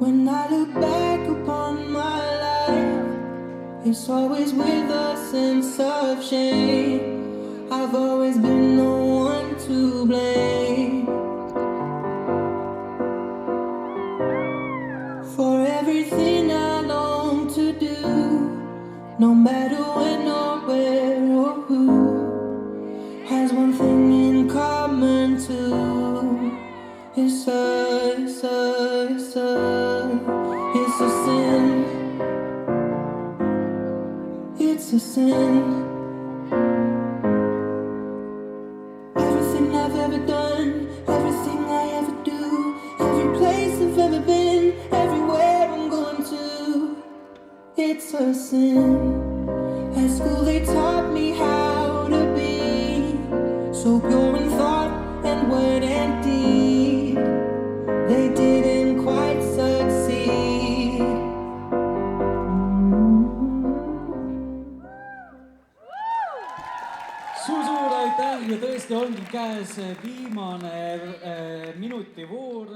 When I look back upon my life, it's always with a sense of shame. I've always been the one to blame for everything I long to do, no matter when or where or who, has one thing in common too. It's a sin. It's a sin. Everything I've ever done, everything I ever do, every place I've ever been, everywhere I'm going to, it's a sin. At school they taught me how to be so pure in thought and word and deed. They didn't quite succeed. Suur aitäh ja tõesti ongi käes viimane minutivoor.